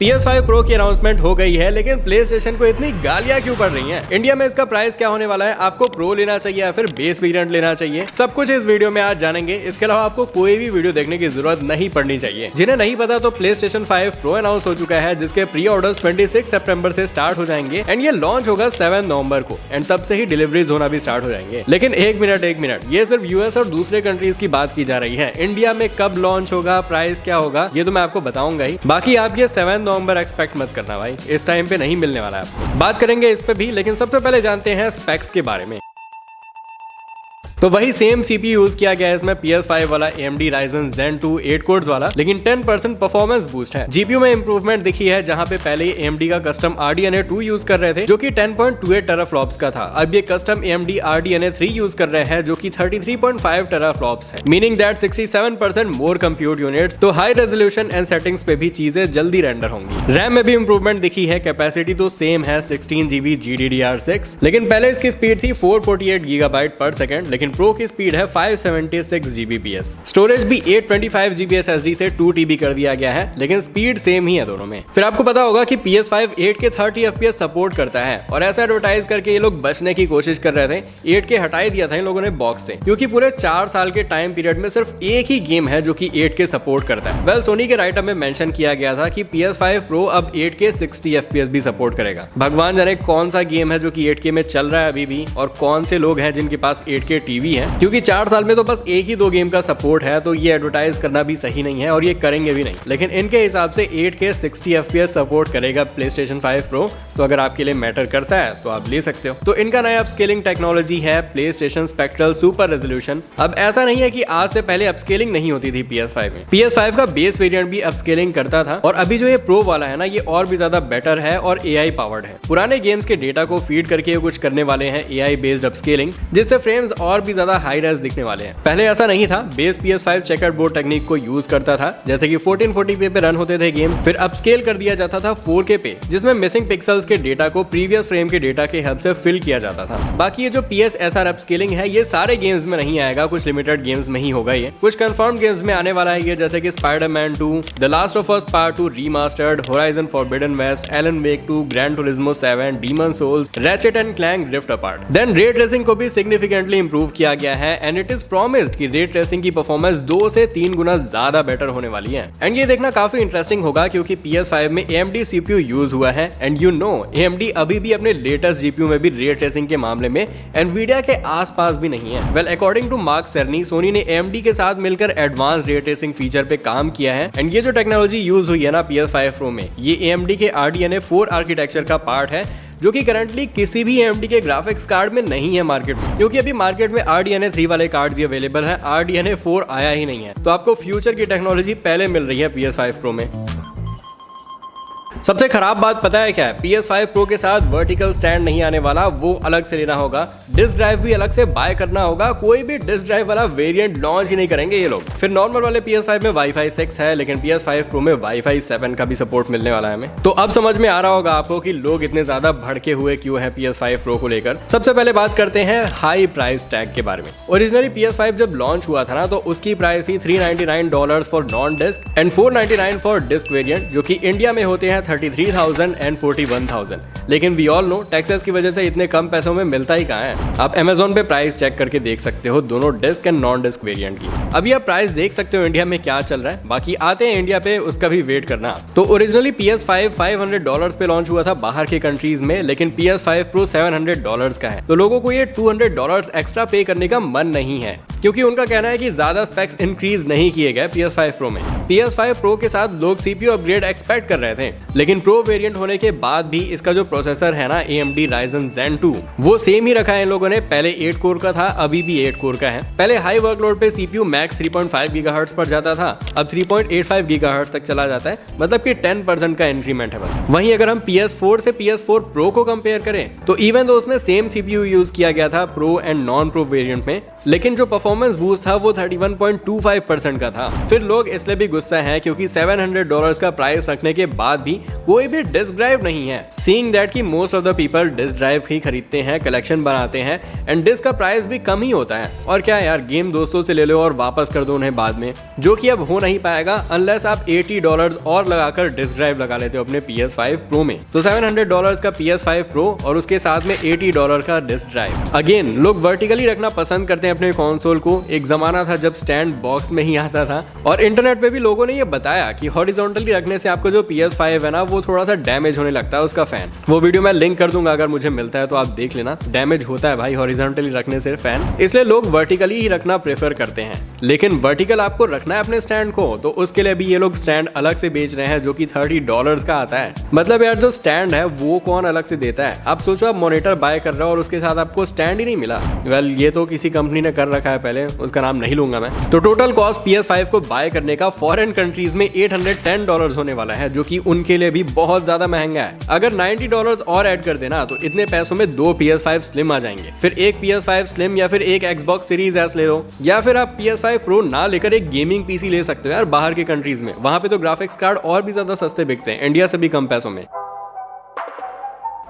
PS5 Pro की announcement हो गई है, लेकिन PlayStation को इतनी गालियां क्यों पड़ रही हैं? इंडिया में इसका प्राइस क्या होने वाला है? आपको प्रो लेना चाहिए या फिर बेस वेरिएंट लेना चाहिए? सब कुछ इस वीडियो में आज जानेंगे। इसके अलावा आपको कोई भी वीडियो देखने की जरूरत नहीं पड़नी चाहिए। जिन्हें नहीं पता तो PlayStation 5 Pro अनाउंस हो चुका है, जिसके प्री ऑर्डर्स 26 सितंबर से स्टार्ट हो जाएंगे एंड ये लॉन्च होगा 7 नवंबर को एंड तब से ही डिलीवरीज होना भी स्टार्ट हो जाएंगे। लेकिन एक मिनट, ये सिर्फ यूएस और दूसरे कंट्रीज की बात की जा रही है। इंडिया में कब लॉन्च होगा, प्राइस क्या होगा, ये तो मैं आपको बताऊंगा ही। बाकी आप ये 7 नवंबर एक्सपेक्ट मत करना भाई, इस टाइम पे नहीं मिलने वाला है आपको। बात करेंगे इस पे भी, लेकिन सबसे पहले जानते हैं स्पेक्स के बारे में। तो वही सेम CPU यूज किया गया है इसमें, PS5 वाला AMD Ryzen Zen 2 8 कोर्स वाला, लेकिन 10% परफॉर्मेंस बूस्ट है। GPU में इंप्रूवमेंट दिखी है, जहां पे पहले ही AMD का कस्टम RDNA 2 यूज कर रहे थे जो कि 10.28 टेराफ्लॉप्स का था। अब ये कस्टम AMD RDNA 3 यूज कर रहे हैं जो कि 33.5 टेराफ्लॉप्स है, meaning that 67% more compute units. तो हाई रेजोल्यूशन एंड सेटिंग्स पे भी चीजें जल्दी रेंडर होंगी। रैम में भी इंप्रूवमेंट दिखी है, कैपेसिटी तो सेम है 16GB GDDR6, लेकिन पहले इसकी स्पीड थी 448 GB पर सेकंड, लेकिन प्रो की स्पीड है 576 Gbps। स्टोरेज भी 825 GB SSD से 2 TB कर दिया गया है, लेकिन स्पीड सेम ही है दोनों में। फिर आपको पता होगा कि PS5 8K 30 FPS सपोर्ट करता है, और ऐसा एडवर्टाइज करके ये लोग बचने की कोशिश कर रहे थे। 8K हटा ही दिया था इन लोगों ने बॉक्स से, क्योंकि पूरे 4 साल के टाइम पीरियड में सिर्फ एक ही गेम है जो कि 8K सपोर्ट करता है। वेल, सोनी के राइट अप में मेंशन किया गया था कि PS5 Pro अब 8K 60 FPS भी सपोर्ट करेगा। भगवान जाने कौन सा गेम है जो कि 8K में चल रहा है अभी भी, और कौन से लोग हैं जिनके पास 8K टीवी है, क्योंकि 4 साल में तो बस एक ही 2 गेम का सपोर्ट है। तो ये एडवर्टाइज करना भी सही नहीं है और ये करेंगे भी नहीं। लेकिन इनके हिसाब से 8K 60 FPS सपोर्ट करेगा PlayStation 5 Pro, तो अगर आपके लिए मैटर करता है तो आप ले सकते हो। तो इनका नया अपस्केलिंग टेक्नोलॉजी है PlayStation Spectral सुपर रेजोल्यूशन। अब ऐसा नहीं है कि आज से पहले अपस्केलिंग नहीं होती थी PS5 में। PS5 का बेस वेरिएंट भी अपस्केलिंग करता था, और अभी जो ये प्रो वाला है ना, ये और भी ज्यादा बेटर है और AI पावर्ड है। पुराने गेम्स के डेटा को फीड करके कुछ करने वाले हैं AI बेस्ड अपस्केलिंग, जिससे फ्रेम्स और भी ज्यादा हाई रेज दिखने वाले हैं। पहले ऐसा नहीं था। Base PS5 checkered board technique को यूज करता था, जैसे कि 1440p पे रन होते थे गेम। फिर अपस्केल कर दिया जाता था 4K पे, जिसमें मिसिंग पिक्सल्स के डेटा को प्रीवियस फ्रेम के डेटा के हेल्प से फिल किया जाता था। बाकी ये जो PSSR अपस्केलिंग है, ये सारे गेम्स में नहीं आएगा, कुछ लिमिटेड गेम्स में ही होगा ये। कुछ कंफर्म गेम्स में आने वाला है ये, जैसे कि Spider Man 2, The Last of Us Part 2 remastered, Horizon Forbidden West, Alan Wake 2, Grand Turismo 7, Demon's Souls, Ratchet and Clank Drift Apart. Then ray tracing को भी सिग्निफिकेंटली इंप्रूव किया गया है, एंड इट इज प्रॉमिस्ड कि रे ट्रेसिंग की performance 2 से 3 गुना ज्यादा better होने वाली है। एंड ये देखना काफी इंटरेस्टिंग होगा, क्योंकि PS5 में AMD CPU यूज हुआ है, एंड यू नो AMD अभी भी अपने लेटेस्ट GPU में भी रे ट्रेसिंग के मामले में Nvidia के आसपास भी नहीं है। Well, according to Mark Cerny, Sony ने AMD के साथ मिलकर एडवांस रे ट्रेसिंग फीचर पे काम किया है, एंड ये जो टेक्नोलॉजी यूज हुई है ना PS5 Pro में, ये AMD के RDNA 4 आर्किटेक्चर का पार्ट है, जो कि करंटली किसी भी AMD के ग्राफिक्स कार्ड में नहीं है मार्केट में, क्योंकि अभी मार्केट में RDNA 3 वाले कार्ड्स ही अवेलेबल हैं, RDNA 4 आया ही नहीं है। तो आपको फ्यूचर की टेक्नोलॉजी पहले मिल रही है PS5 Pro में। सबसे खराब बात पता है क्या है? PS5 Pro के साथ वर्टिकल स्टैंड नहीं आने वाला, वो अलग से लेना होगा। डिस्क ड्राइव भी अलग से बाय करना होगा। कोई भी डिस्क ड्राइव वाला वेरिएंट लॉन्च ही नहीं करेंगे ये लोग। फिर नॉर्मल वाले PS5 में Wi-Fi 6 है, लेकिन PS5 Pro में Wi-Fi 7 का भी सपोर्ट मिलने वाला है हमें। तो अब समझ में आ रहा होगा आपको कि लोग इतने ज्यादा भड़के हुए क्यों हैं PS5 Pro को लेकर। सबसे पहले बात करते हैं हाई प्राइस टैग के बारे में। ओरिजिनली PS5 जब लॉन्च हुआ था ना, तो उसकी प्राइस थी $399 for non disc and $499 for disc variant, जो कि इंडिया में होते हैं 33,000 एंड 41,000। लेकिन वी ऑल नो टैक्सेस की वजह से इतने कम पैसों में मिलता ही कहाँ है। आप Amazon पे प्राइस चेक करके देख सकते हो दोनों disc and non disc variant की। अभी आप प्राइस देख सकते हो इंडिया में क्या चल रहा है। बाकी आते हैं इंडिया पे, उसका भी वेट करना। तो ओरिजिनली PS5 $500 पे लॉन्च हुआ था बाहर के कंट्रीज में, लेकिन PS5 Pro $700 का है। तो लोगों को ये $200 एक्स्ट्रा पे करने का मन नहीं है, क्योंकि उनका कहना है कि ज्यादा स्पेक्स इंक्रीज नहीं किए गए PS5 Pro में। PS5 Pro के साथ लोग CPU अपग्रेड एक्सपेक्ट कर रहे थे, लेकिन Pro वेरिएंट होने के बाद भी इसका जो प्रोसेसर है ना, AMD Ryzen Zen 2, वो सेम ही रखा है इन लोगों ने। पहले 8 कोर का था, अभी भी 8 कोर का है। पहले हाई वर्कलोड पे CPU मैक्स 3.5 GHz पर जाता था, अब 3.85 GHz तक चला जाता है, मतलब कि 10% का इंक्रीमेंट है बस। वहीं अगर हम PS4 से PS4 Pro को कंपेयर करें, तो इवन तो उसमें सेम CPU यूज किया गया था pro and non pro variant में, लेकिन जो परफॉर्मेंस बूस्ट था वो 31.25% का था। फिर लोग इसलिए भी गुस्सा हैं क्योंकि $700 का प्राइस रखने के बाद भी कोई भी डिस्क ड्राइव नहीं है। सीइंग दैट कि most of the people disk drive ही खरीदते हैं, कलेक्शन बनाते हैं एंड डिस्क का प्राइस भी कम ही होता है। और क्या यार, गेम दोस्तों से ले लो और वापस कर दो उन्हें बाद में, जो कि अब हो नहीं पाएगा अनलेस आप $80 और लगाकर डिस्क ड्राइव लगा लेते हो अपने PS5 Pro में। तो $700 का PS5 Pro और उसके साथ में $80 का डिस्क ड्राइव। अगेन लोग वर्टिकली रखना पसंद करते हैं अपने कंसोल को। एक जमाना था जब स्टैंड बॉक्स में ही आता था और इंटरनेट पे भी लोगों ने ये बताया कि हॉरिजॉन्टली रखने से आपको जो PS5 है ना वो थोड़ा सा डैमेज होने लगता है उसका फैन। वो वीडियो मैं लिंक कर दूंगा, अगर मुझे मिलता है तो आप देख लेना। डैमेज होता है भाई हॉरिजॉन्टली रखने से फैन, इसलिए लोग वर्टिकली ही रखना प्रेफर करते हैं। लेकिन वर्टिकल आपको रखना है अपने स्टैंड को, तो उसके लिए भी ये लोग स्टैंड अलग से बेच रहे हैं जो कि $30 का आता है। मतलब यार जो स्टैंड है वो कौन अलग से देता है। आप सोचो आप मॉनिटर बाय कर रहे हो और उसके साथ आपको स्टैंड ही नहीं मिला। वेल ये तो किसी कंपनी ने कर रखा है पहले, उसका नाम नहीं लूंगा मैं। तो टोटल कॉस्ट PS5 को बाय करने का फॉरेन कंट्रीज में $810 होने वाला है, जो कि उनके लिए भी बहुत ज्यादा महंगा है। अगर $90 और ऐड कर देना तो इतने पैसों में 2 PS5 Slim आ जाएंगे। फिर एक PS5 Slim या फिर एक Xbox Series S ले लो, या फिर आप PS5 Pro ना लेकर एक गेमिंग PC ले सकते हो यार बाहर के कंट्रीज में। वहां पे तो ग्राफिक्स कार्ड और भी ज्यादा सस्ते बिकते हैं, इंडिया से भी कम पैसों में।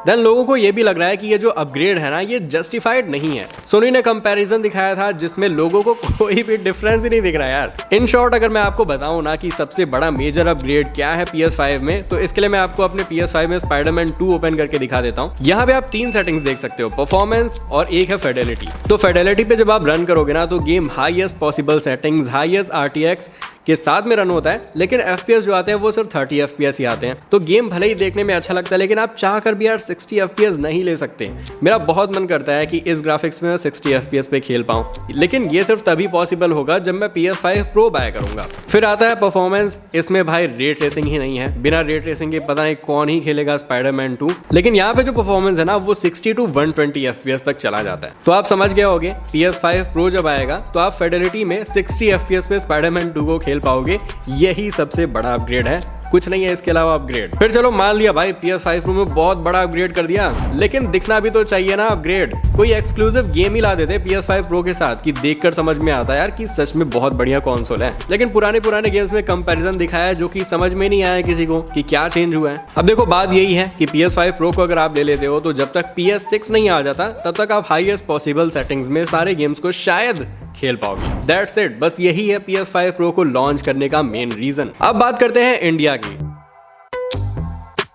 देन लोगों को ये भी लग रहा है कि ये जो अपग्रेड है ना ये जस्टिफाइड नहीं है। सोनी ने कंपैरिजन दिखाया था जिसमें लोगों को कोई भी डिफरेंस ही नहीं दिख रहा यार। इन शॉर्ट अगर मैं आपको बताऊं ना कि सबसे बड़ा मेजर अपग्रेड क्या है PS5 में, तो इसके लिए मैं आपको अपने PS5 में स्पाइडरमैन 2 ओपन करके दिखा देता हूं। यहाँ पे आप 3 सेटिंग्स देख सकते हो, परफॉर्मेंस और एक है फिडेलिटी। तो फिडेलिटी पे जब आप रन करोगे ना तो game highest possible settings, highest RTX के साथ में रन होता है, लेकिन FPS जो आते हैं वो सिर्फ 30 FPS ही आते हैं। तो गेम भले ही देखने में अच्छा लगता है लेकिन आप चाह कर भी यार 60 FPS नहीं ले सकते। मेरा बहुत मन करता है कि इस ग्राफिक्स में 60 FPS पे खेल पाऊं, लेकिन ये सिर्फ तभी पॉसिबल होगा जब मैं PS5 Pro बाय करूंगा। फिर आता है परफॉर्मेंस। इसमें भाई रे ट्रेसिंग ही नहीं है, बिना रे ट्रेसिंग के पता नहीं कौन ही खेलेगा स्पाइडरमैन 2। लेकिन यहाँ पे जो परफॉर्मेंस है ना वो 60 to 120 FPS तक चला जाता है। तो आप समझ गए होगे PS5 Pro जब आएगा तो आप फिडेलिटी में 60 FPS पे स्पाइडरमैन 2 को खेल पाओगे। यही सबसे बड़ा अपग्रेड है, कुछ नहीं है इसके अलावा अपग्रेड। फिर चलो मान लिया भाई PS5 Pro में बहुत बड़ा अपग्रेड कर दिया, लेकिन दिखना भी तो चाहिए ना अपग्रेड। कोई एक्सक्लूसिव गेम ही ला देते PS5 Pro के साथ कि देखकर समझ में आता है यार कि सच में बहुत बढ़िया कंसोल है। लेकिन पुराने गेम्स में कंपैरिजन दिखाया जो कि समझ में नहीं आया किसी को कि क्या चेंज हुआ है। अब देखो बात यही है कि PS5 Pro को अगर आप ले लेते हो तो जब तक PS6 नहीं आ जाता तब तक आप हाईएस्ट पॉसिबल सेटिंग्स में सारे गेम्स को शायद खेल पाओगे। That's it, बस यही है PS5 Pro को लॉन्च करने का मेन रीजन। अब बात करते हैं इंडिया की।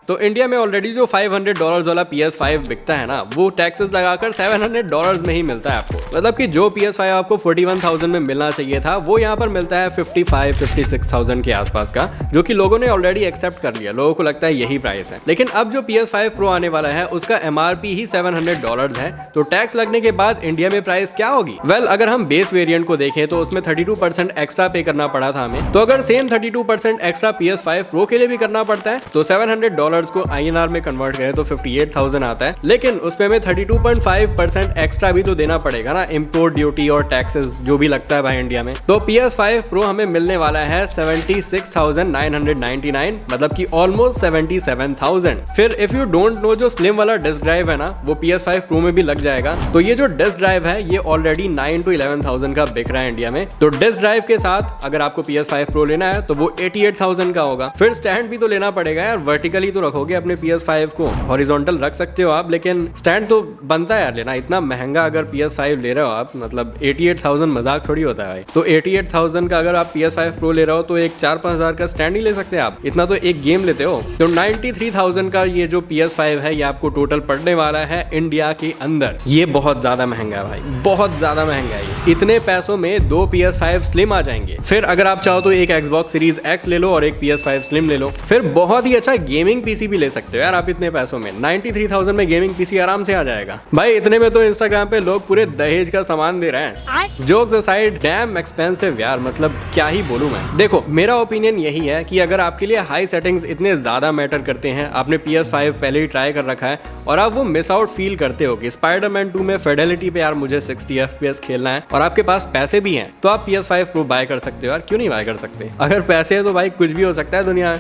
तो इंडिया में ऑलरेडी जो $500 वाला PS5 बिकता है ना वो टैक्सेस लगाकर $700 में ही मिलता है आपको। मतलब कि जो PS5 आपको 41,000 में मिलना चाहिए था वो यहाँ पर मिलता है 55-56,000 के आसपास का, जो कि लोगों ने ऑलरेडी एक्सेप्ट कर लिया। लोगों को लगता है यही प्राइस है। लेकिन अब जो PS5 Pro आने वाला है उसका MRP ही $700 है, तो टैक्स लगने के बाद इंडिया में प्राइस क्या होगी? वेल अगर हम बेस वेरिएंट को देखें तो उसमें 32% एक्स्ट्रा पे करना पड़ा था हमें। तो अगर सेम 32% एक्स्ट्रा PS5 Pro के लिए भी करना पड़ता है तो $700 को INR में कन्वर्ट करें तो 58,000 आता है। लेकिन उसमें हमें 32.5% एक्स्ट्रा भी तो देना पड़ेगा ना, इंपोर्ट ड्यूटी और टैक्सेस जो भी लगता है भाई इंडिया में। तो PS5 Pro हमें मिलने वाला है 76,999, मतलब कि ऑलमोस्ट 77,000। फिर इफ यू डोंट नो जो स्लिम वाला डिस्क ड्राइव है ना वो PS5 Pro में भी लग जाएगा। तो ये जो डिस्क ड्राइव है ये ऑलरेडी 9 to 11,000 का बिक रहा है इंडिया में। तो डिस्क ड्राइव के साथ अगर आपको PS5 Pro लेना है तो वो 88,000 का होगा। फिर स्टैंड भी तो लेना पड़ेगा यार, वर्टिकली तो रखोगे अपने PS5 को, हॉरिजॉन्टल रख सकते हो आप, लेकिन स्टैंड तो बनता है यार लेना। इतना महंगा अगर PS5 ले रहे हो आप, मतलब 88,000 मजाक थोड़ी होता है भाई। तो 88,000 का अगर आप PS5 Pro ले रहे हो तो एक 4-5 हजार का स्टैंड ही ले सकते हैं आप। इतना तो एक गेम लेते हो। तो 93,000 का ये जो PS5 है ये आपको टोटल पड़ने वाला है इंडिया के अंदर। ये बहुत ज्यादा महंगा है भाई, बहुत ज्यादा महंगा है। इतने पैसों में 2 PS5 Slim आ जाएंगे। फिर अगर आप चाहो तो एक Xbox Series X ले लो और एक PS5 Slim ले लो। फिर बहुत ही अच्छा गेमिंग PC भी ले सकते हो यार आप इतने पैसों में। 93,000 में गेमिंग PC आराम से आ जाएगा भाई। इतने में तो इंस्टाग्राम पे लोग पूरे दहेज का सामान दे रहे हैं। जोक्स असाइड डैम एक्सपेंसिव यार, मतलब क्या ही बोलूं मैं। देखो मेरा ओपिनियन यही है कि अगर आपके लिए हाई सेटिंग्स इतने ज्यादा मैटर करते हैं, आपने PS5 पहले ही ट्राई कर रखा है और आप वो मिस आउट फील करते हो कि स्पाइडरमैन 2 में फिडेलिटी पे यार मुझे 60 FPS खेलना है और आपके पास पैसे भी हैं, तो आप PS5 Pro बाय कर सकते हो यार। क्यों नहीं बाय कर सकते? अगर पैसे है तो भाई कुछ भी हो सकता है दुनिया में।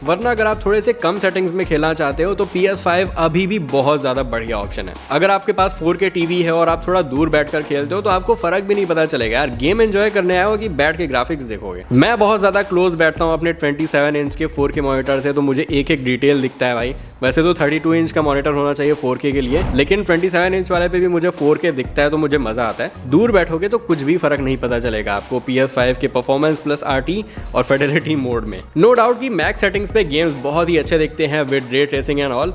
वरना अगर आप थोड़े से कम सेटिंग्स में खेलना चाहते हो तो PS5 अभी भी बहुत ज्यादा बढ़िया ऑप्शन है। अगर आपके पास 4K टीवी है और आप थोड़ा दूर बैठकर खेलते हो तो आपको फर्क भी नहीं पता चलेगा यार, गेम एंजॉय करने आए हो कि बैठ के ग्राफिक्स देखोगे। मैं बहुत ज्यादा क्लोज बैठता हूँ अपने 27 इंच के 4K मॉनिटर से, तो मुझे एक एक डिटेल दिखता है भाई। वैसे तो 32 इंच का मॉनिटर होना चाहिए 4K के लिए, लेकिन 27 इंच वाले पे भी मुझे 4K दिखता है तो मुझे मजा आता है। दूर बैठोगे तो कुछ भी फर्क नहीं पता चलेगा आपको PS5 के परफॉर्मेंस प्लस RT और फिडेलिटी मोड में। नो डाउट कि मैक्स सेटिंग्स पे गेम्स बहुत ही अच्छे दिखते हैं with ray tracing and all,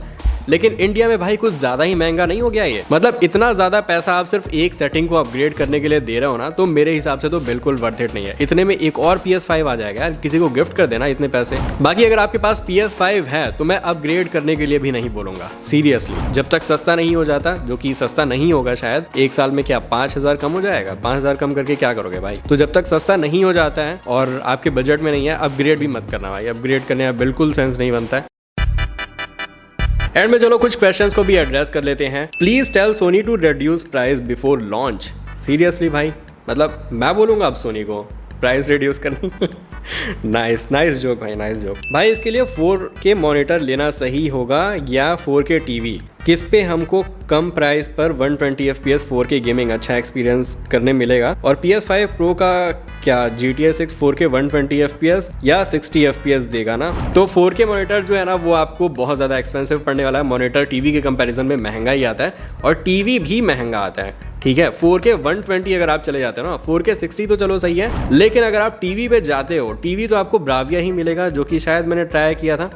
लेकिन इंडिया में भाई कुछ ज्यादा ही महंगा नहीं हो गया ये? मतलब इतना ज्यादा पैसा आप सिर्फ एक सेटिंग को अपग्रेड करने के लिए दे रहे हो ना, तो मेरे हिसाब से तो बिल्कुल वर्थ इट नहीं है। इतने में एक और PS5 आ जाएगा यार, किसी को गिफ्ट कर देना इतने पैसे। बाकी अगर आपके पास PS5 है तो मैं अपग्रेड करने के लिए भी नहीं बोलूंगा सीरियसली, जब तक सस्ता नहीं हो जाता, जो कि सस्ता नहीं होगा शायद। एक साल में क्या 5000 कम हो जाएगा? 5000 कम करके क्या करोगे भाई? तो जब तक सस्ता नहीं हो जाता है और आपके बजट में नहीं है, अपग्रेड भी मत करना भाई। अपग्रेड करने का बिल्कुल सेंस नहीं बनता है। एंड में चलो कुछ क्वेश्चंस को भी एड्रेस कर लेते हैं। Please tell Sony to reduce price before launch. Seriously भाई, मतलब मैं बोलूंगा अब सोनी को प्राइस रिड्यूस करनी? नाइस जोक भाई, नाइस जोक भाई। इसके लिए 4K मॉनिटर लेना सही होगा या 4K टीवी? किस पे हमको कम प्राइस पर 120 FPS 4K गेमिंग अच्छा एक्सपीरियंस करने मिलेगा? और PS5 Pro का क्या GTA 6 4K 120 FPS या 60 FPS देगा ना? तो 4K मॉनिटर जो है ना वो आपको बहुत ज़्यादा एक्सपेंसिव पड़ने वाला है। मॉनिटर टीवी के कंपैरिजन में महंगा ही आता है और टीवी भी महंगा आता है, ठीक है। 4K 120 अगर आप चले जाते हो ना, 4K 60 तो चलो सही है, लेकिन अगर आप टीवी पे जाते हो, टीवी तो आपको ब्राविया ही मिलेगा, जो कि शायद मैंने ट्राई किया था।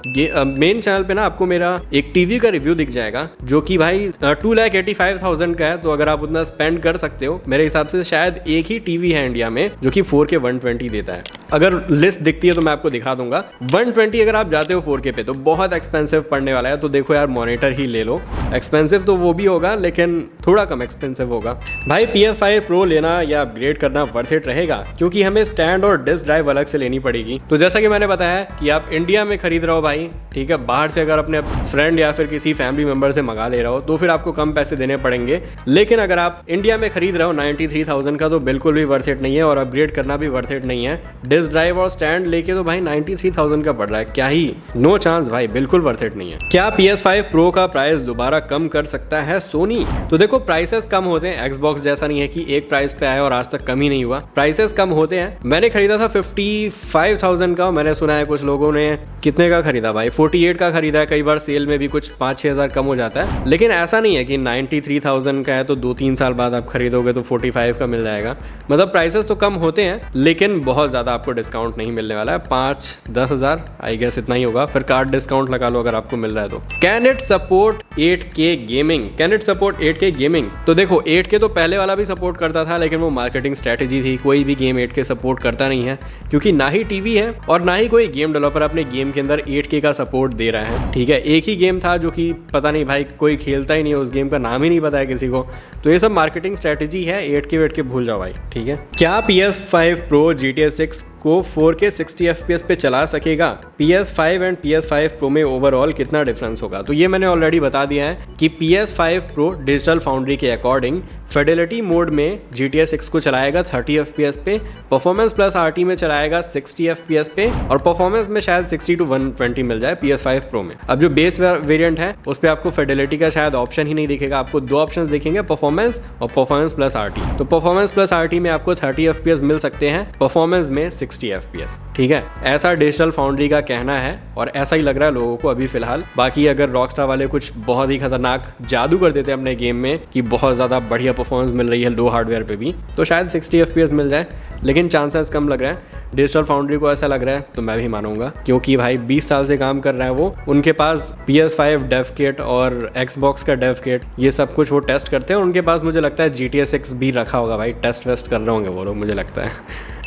मेन चैनल पे ना आपको मेरा एक टीवी का रिव्यू दिख जाएगा जो कि भाई 2,85,000 का है। तो अगर आप उतना स्पेंड कर सकते हो, मेरे हिसाब से शायद एक ही टीवी है इंडिया में जो कि 4K 120 देता है। अगर लिस्ट दिखती है तो मैं आपको दिखा दूंगा। 120 अगर आप जाते हो 4K पे तो बहुत एक्सपेंसिव पड़ने वाला है। तो देखो यार, मॉनिटर ही ले लो। एक्सपेंसिव तो वो भी होगा लेकिन थोड़ा कम एक्सपेंसिव होगा। भाई PS5 Pro लेना या अपग्रेड करना वर्थ इट रहेगा, क्योंकि हमें स्टैंड और डिस्क ड्राइव अलग से लेनी पड़ेगी। तो जैसा कि मैंने बताया कि आप इंडिया में खरीद रहे हो भाई, ठीक है, बाहर से अगर अपने फ्रेंड या फिर किसी फैमिली मेंबर से मंगा ले रहे हो तो फिर आपको कम पैसे देने पड़ेंगे। लेकिन अगर आप इंडिया में खरीद रहे हो 93,000 का, तो बिल्कुल भी वर्थ इट नहीं है और अपग्रेड करना भी वर्थ इट नहीं है। डिस्क ड्राइव और स्टैंड लेके तो भाई 93,000 का पड़ रहा है, क्या ही, नो चांस भाई, बिल्कुल वर्थ इट नहीं है। क्या PS5 Pro का प्राइस दोबारा कम कर सकता है सोनी? तो देखो, प्राइसेस कम होते हैं, Xbox जैसा नहीं है कि एक प्राइस पे आया और आज तक कम ही नहीं हुआ। प्राइसेस कम होते हैं। मैंने खरीदा था 55,000 का, मैंने सुना है कुछ लोगों ने कितने का खरीदा भाई, 48 का खरीदा है। कई बार सेल में भी कुछ 5-6 हज़ार कम हो जाता है। लेकिन ऐसा नहीं है कि 93,000 का है तो 2-3 साल बाद आप खरीदोगे तो 45 का मिल जाएगा। मतलब प्राइसेस तो कम होते हैं लेकिन बहुत ज़्यादा आपको डिस्काउंट नहीं मिलने वाला है। 5-10 हज़ार आई गेस इतना ही होगा, फिर कार्ड डिस्काउंट लगा लो अगर आपको मिल रहा है तो। Can it support 8K gaming? Can it support 8K gaming? तो देखो, 8K तो पहले वाला भी सपोर्ट करता था, लेकिन वो मार्केटिंग स्ट्रेटेजी थी। कोई भी गेम 8K सपोर्ट करता नहीं है, क्योंकि ना ही टीवी है और ना ही कोई गेम डेवलपर अपने गेम के अंदर 8K का सपोर्ट दे रहा है, ठीक है। एक ही गेम था जो कि पता नहीं भाई, कोई खेलता ही नहीं है, उस गेम का नाम ही नहीं पता है किसी को। तो ये सब मार्केटिंग स्ट्रेटेजी है। 8K भूल जाओ भाई, ठीक है। क्या PS5 Pro GTA 6 को 4K 60 FPS पे चला सकेगा? PS5 एंड PS5 Pro में ओवरऑल कितना डिफरेंस होगा? तो ये मैंने ऑलरेडी बता दिया है कि PS5 Pro डिजिटल फाउंड्री के अकॉर्डिंग फिडेलिटी मोड में GTA 6 को चलाएगा 30 FPS पे, परफॉर्मेंस प्लस RT में चलाएगा 60 FPS पे, और परफॉर्मेंस में शायद 60 to 120 मिल जाए PS5 Pro में। अब जो बेस वेरिएंट है उस पे आपको फिडेलिटी का शायद ऑप्शन ही नहीं दिखेगा, आपको दो ऑप्शंस दिखेंगे, परफॉर्मेंस और परफॉर्मेंस प्लस RT। तो परफॉर्मेंस प्लस RT में आपको 30 FPS मिल सकते हैं, परफॉर्मेंस में 60 FPS, ठीक है। ऐसा डिजिटल फाउंड्री का कहना है और ऐसा ही लग रहा है लोगों को अभी फिलहाल। बाकी अगर रॉकस्टार वाले कुछ बहुत ही खतरनाक जादू कर देते हैं अपने गेम में कि बहुत ज़्यादा बढ़िया परफॉर्मेंस मिल रही है लो हार्डवेयर पे भी, तो शायद 60 FPS मिल जाए, लेकिन चांसेस कम लग रहे हैं। डिजिटल फाउंड्री को ऐसा लग रहा है तो मैं भी मानूंगा, क्योंकि भाई 20 साल से काम कर रहा है वो। उनके पास PS5 डेव किट और Xbox का डेव किट, ये सब कुछ वो टेस्ट करते हैं। उनके पास मुझे लगता है GTA 6 भी रखा होगा भाई, टेस्ट वेस्ट कर रहे होंगे वो लोग, मुझे लगता है।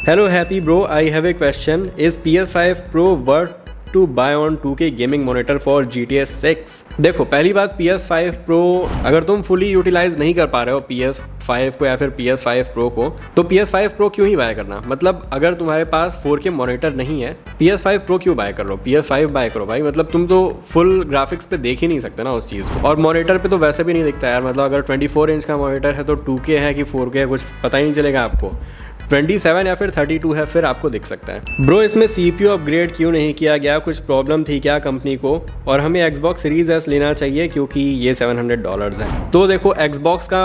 Hello happy bro, I have a question, is PS5 Pro worth to buy on 2K gaming monitor for GTA 6? देखो, पहली बात, PS5 Pro अगर तुम फुली यूटिलाइज नहीं कर पा रहे हो PS5 को या फिर PS5 Pro को, तो PS5 Pro क्यों ही बाय करना? मतलब अगर तुम्हारे पास 4K मॉनिटर नहीं है, PS5 Pro क्यों बाय कर रहे हो? PS5 बाय करो भाई। मतलब तुम तो फुल ग्राफिक्स पे देख ही नहीं सकते ना उस चीज़ को, और मॉनिटर पे तो वैसे भी नहीं दिखता यार। मतलब अगर 24 इंच का मॉनिटर है तो 2K है कि 4K है कुछ पता ही नहीं चलेगा आपको। 27 या फिर 32 है फिर आपको दिख सकता है। ब्रो इसमें CPU अपग्रेड क्यों नहीं किया गया, कुछ प्रॉब्लम थी क्या कंपनी को, और हमें Xbox Series S लेना चाहिए क्योंकि ये $700 है। तो देखो Xbox का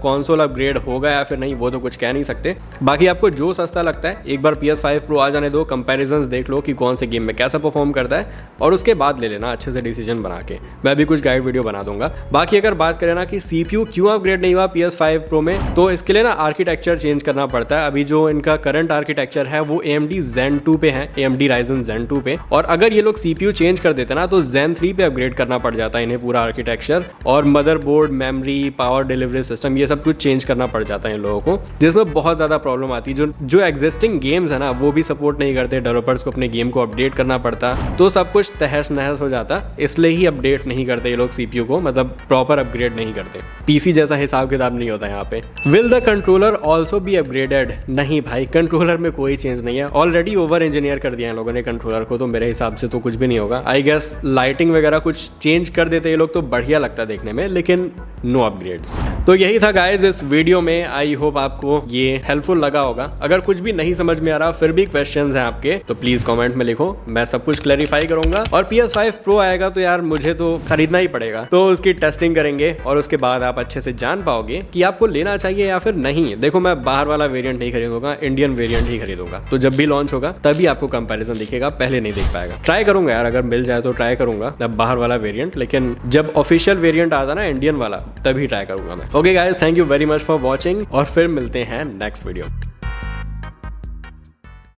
कंसोल अपग्रेड होगा या फिर नहीं वो तो कुछ कह नहीं सकते। बाकी आपको जो सस्ता लगता है एक बार PS5 Pro आ जाने दो, कंपैरिजंस देख लो कि कौन से गेम में कैसा परफॉर्म करता है और उसके बाद ले लेना अच्छे से डिसीजन बना के। मैं भी कुछ गाइड वीडियो बना दूंगा। बाकी अगर बात करें ना कि CPU क्यों अपग्रेड नहीं हुआ PS5 Pro में, तो इसके लिए ना आर्किटेक्चर चेंज करना पड़ता है। अभी जो इनका करंट आर्किटेक्चर है वो AMD Zen 2 पे है, AMD Ryzen Zen 2 पे, और अगर ये लोग CPU चेंज कर देते ना तो Zen 3 पे अपग्रेड करना पड़ जाता है इन्हें पूरा आर्किटेक्चर, और motherboard, memory, power delivery system ये सब कुछ चेंज करना पड़ जाता है इन लोगों को, जिसमें बहुत ज़्यादा प्रॉब्लम आती है। जो एग्जिस्टिंग गेम्स है ना वो भी सपोर्ट नहीं करते, डेवलपर्स को अपने गेम को अपडेट करना पड़ता, तो सब कुछ तहस नहस हो जाता। इसलिए ही अपडेट नहीं करते ये लोग CPU को, मतलब प्रॉपर अपग्रेड नहीं करते। PC जैसा हिसाब किताब नहीं होता यहाँ पे। Will the controller also be upgraded? नहीं भाई, कंट्रोलर में कोई चेंज नहीं है, ऑलरेडी ओवर इंजीनियर कर दिया है लोगों ने कंट्रोलर को, तो मेरे हिसाब से तो कुछ भी नहीं होगा। आई गेस लाइटिंग वगैरह कुछ चेंज कर देते ये लोग तो बढ़िया लगता देखने में, लेकिन नो अपग्रेड्स। तो यही था गाइस इस वीडियो में। आई होप आपको ये हेल्पफुल लगा होगा। अगर कुछ भी नहीं समझ में आ रहा फिर भी क्वेश्चंस हैं आपके तो प्लीज कमेंट में लिखो, मैं सब कुछ क्लैरिफाई करूंगा। और PS5 Pro आएगा तो यार मुझे तो खरीदना ही पड़ेगा, तो उसकी टेस्टिंग करेंगे और उसके बाद आप अच्छे से जान पाओगे कि आपको लेना चाहिए या फिर नहीं। देखो मैं बाहर वाला वेरिएंट नहीं खरीदूंगा, इंडियन वेरिएंट ही खरीदूंगा, तो जब भी लॉन्च होगा तभी आपको कंपैरिजन दिखेगा, पहले नहीं दिख पाएगा। ट्राई करूंगा यार, अगर मिल जाए तो ट्राई करूंगा अब बाहर वाला वेरिएंट, लेकिन जब ऑफिशियल वेरिएंट आता ना इंडियन वाला तभी ट्राई करूंगा मैं। Okay guys, thank you very much for watching और फिर मिलते हैं नेक्स्ट वीडियो।